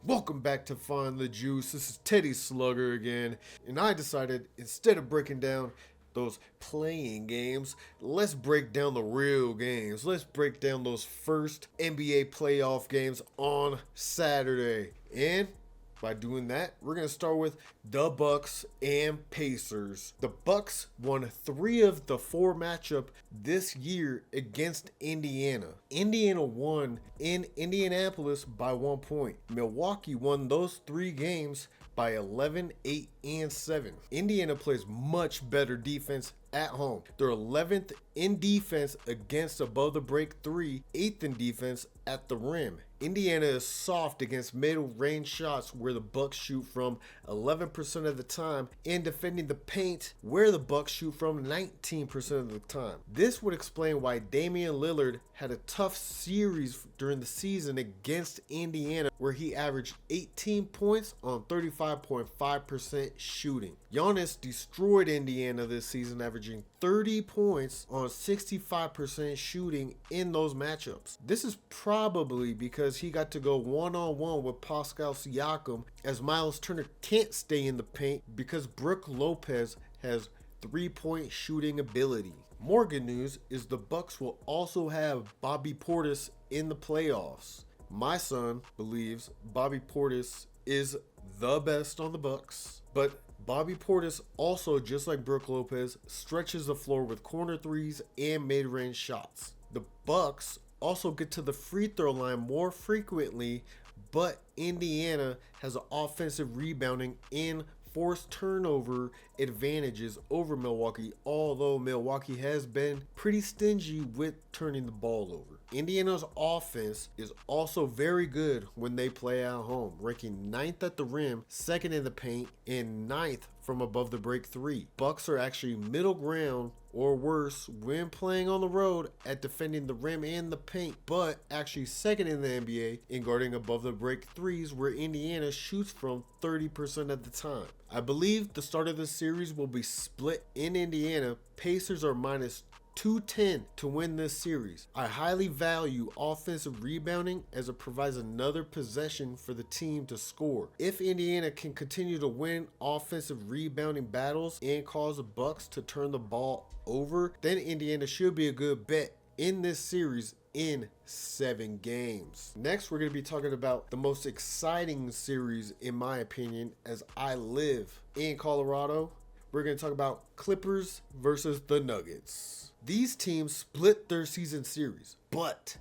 Welcome back to Find the Juice. This is Teddy Slugger again, and I decided instead of breaking down those playing games, let's break down the real games. Let's break down those first NBA playoff games on Saturday. And by doing that, we're going to start with the Bucks and Pacers. The Bucks won 3 of the 4 matchup this year against Indiana. Indiana won in Indianapolis by 1 point. Milwaukee won those 3 games by 11, 8, and 7. Indiana plays much better defense at home. They're 11th in defense against above the break 3, 8th in defense at the rim. Indiana is soft against mid-range shots where the Bucks shoot from 11% of the time, and defending the paint where the Bucks shoot from 19% of the time. This would explain why Damian Lillard had a tough series during the season against Indiana where he averaged 18 points on 35.5% shooting. Giannis destroyed Indiana this season, averaging 30 points on 65% shooting in those matchups. This is probably because he got to go one-on-one with Pascal Siakam, as Miles Turner can't stay in the paint because Brook Lopez has 3-point shooting ability. More good news is the Bucks will also have Bobby Portis in the playoffs. My son believes Bobby Portis is the best on the Bucks, but Bobby Portis also, just like Brook Lopez, stretches the floor with corner threes and mid-range shots. The Bucks also get to the free throw line more frequently, but Indiana has an offensive rebounding and forced turnover advantages over Milwaukee, although Milwaukee has been pretty stingy with turning the ball over. Indiana's offense is also very good when they play at home, ranking 9th at the rim, 2nd in the paint, and 9th from above the break 3. Bucks are actually middle ground or worse when playing on the road at defending the rim and the paint, but actually 2nd in the NBA in guarding above the break 3s, where Indiana shoots from 30% of the time. I believe the start of the series will be split in Indiana. Pacers are minus 210 to win this series. I highly value offensive rebounding as it provides another possession for the team to score. If Indiana can continue to win offensive rebounding battles and cause the Bucks to turn the ball over, then Indiana should be a good bet in this series in 7 games. Next, we're going to be talking about the most exciting series, in my opinion, as I live in Colorado. We're going to talk about Clippers versus the Nuggets. These teams split their season series, but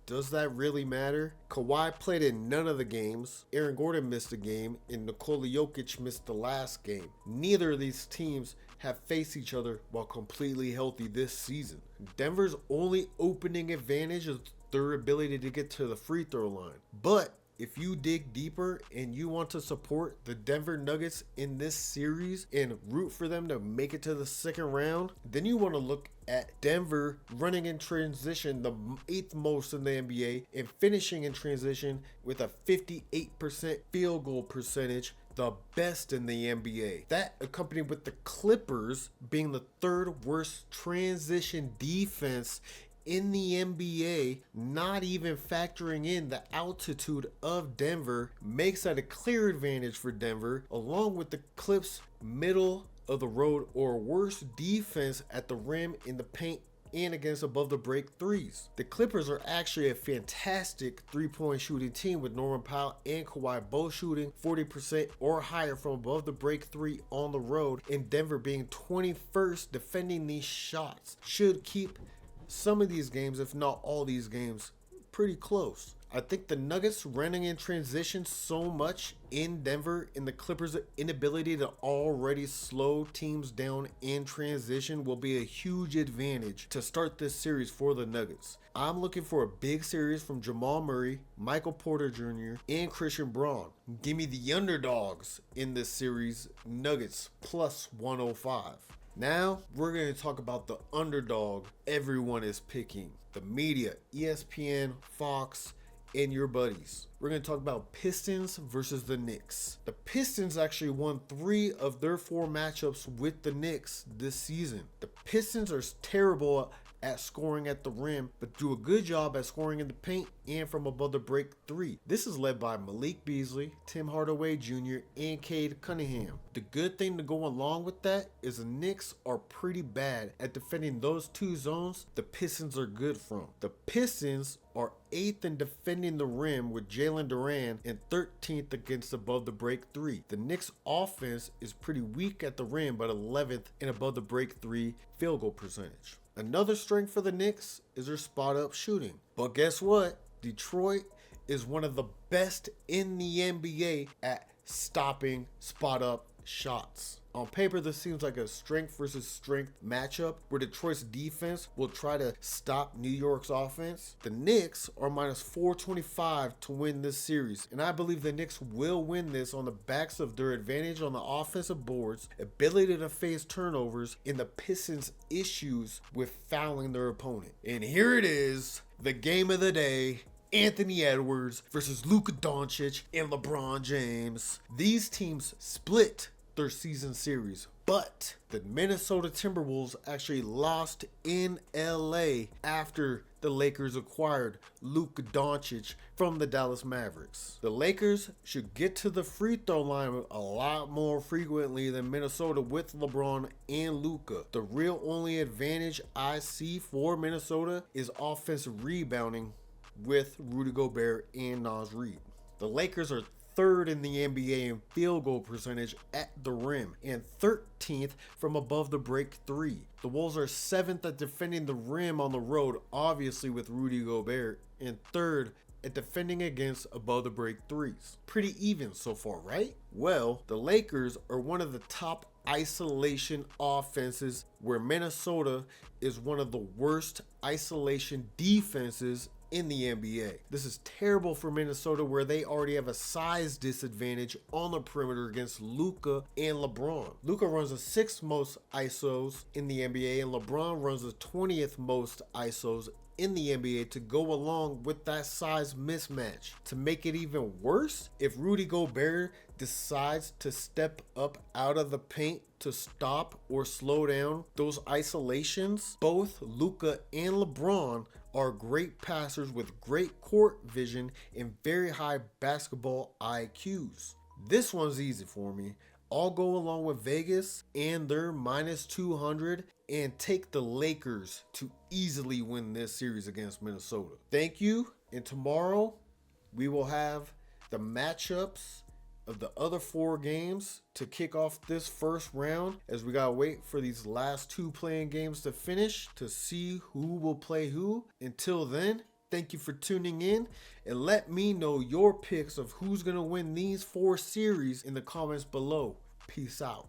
does that really matter? Kawhi played in none of the games. Aaron Gordon missed a game, and Nikola Jokic missed the last game. Neither of these teams have faced each other while completely healthy this season. Denver's only opening advantage is their ability to get to the free throw line. But if you dig deeper and you want to support the Denver Nuggets in this series and root for them to make it to the second round, then you want to look at Denver running in transition the 8th most in the NBA and finishing in transition with a 58% field goal percentage, the best in the NBA. That accompanied with the Clippers being the 3rd worst transition defense in the NBA, not even factoring in the altitude of Denver, makes that a clear advantage for Denver, along with the Clips' middle of the road or worse defense at the rim, in the paint, and against above the break 3s. The Clippers are actually a fantastic 3-point shooting team with Norman Powell and Kawhi both shooting 40% or higher from above the break 3 on the road, and Denver being 21st defending these shots should keep some of these games, if not all these games, pretty close. I think the Nuggets running in transition so much in Denver and the Clippers' inability to already slow teams down in transition will be a huge advantage to start this series for the Nuggets. I'm looking for a big series from Jamal Murray, Michael Porter Jr., and Christian Braun. Give me the underdogs in this series, Nuggets plus 105. Now, we're going to talk about the underdog everyone is picking. The media, ESPN, Fox, and your buddies. We're going to talk about Pistons versus the Knicks. The Pistons actually won 3 of their 4 matchups with the Knicks this season. The Pistons are terrible at scoring at the rim, but do a good job at scoring in the paint and from above the break three. This is led by Malik Beasley, Tim Hardaway Jr., and Cade Cunningham. The good thing to go along with that is the Knicks are pretty bad at defending those two zones the Pistons are good from. The Pistons are 8th in defending the rim with Jalen Duran and 13th against above the break three. The Knicks offense is pretty weak at the rim, but 11th in above the break three field goal percentage. Another strength for the Knicks is their spot up shooting. But guess what? Detroit is one of the best in the NBA at stopping spot up shots. On paper, this seems like a strength versus strength matchup where Detroit's defense will try to stop New York's offense. The Knicks are minus 425 to win this series, and I believe the Knicks will win this on the backs of their advantage on the offensive boards, ability to face turnovers, and the Pistons' issues with fouling their opponent. And here it is, the game of the day. Anthony Edwards versus Luka Doncic and LeBron James. These teams split their season series, but the Minnesota Timberwolves actually lost in LA after the Lakers acquired Luka Doncic from the Dallas Mavericks. The Lakers should get to the free throw line a lot more frequently than Minnesota with LeBron and Luka. The real only advantage I see for Minnesota is offensive rebounding with Rudy Gobert and Naz Reid. The Lakers are 3rd in the NBA in field goal percentage at the rim and 13th from above the break three. The Wolves are 7th at defending the rim on the road, obviously with Rudy Gobert, and 3rd at defending against above the break threes. Pretty even so far, right? Well, the Lakers are one of the top isolation offenses, where Minnesota is one of the worst isolation defenses in the NBA. This is terrible for Minnesota, where they already have a size disadvantage on the perimeter against Luka and LeBron. Luka runs the 6th most ISOs in the NBA, and LeBron runs the 20th most ISOs in the NBA to go along with that size mismatch. To make it even worse, if Rudy Gobert decides to step up out of the paint to stop or slow down those isolations, both Luka and LeBron are great passers with great court vision and very high basketball IQs. This one's easy for me. I'll go along with Vegas and their minus 200 and take the Lakers to easily win this series against Minnesota. Thank you, and tomorrow we will have the matchups of the other 4 games to kick off this first round, as we gotta wait for these last 2 playing games to finish to see who will play who. Until then, thank you for tuning in, and let me know your picks of who's gonna win these 4 series in the comments below. Peace out.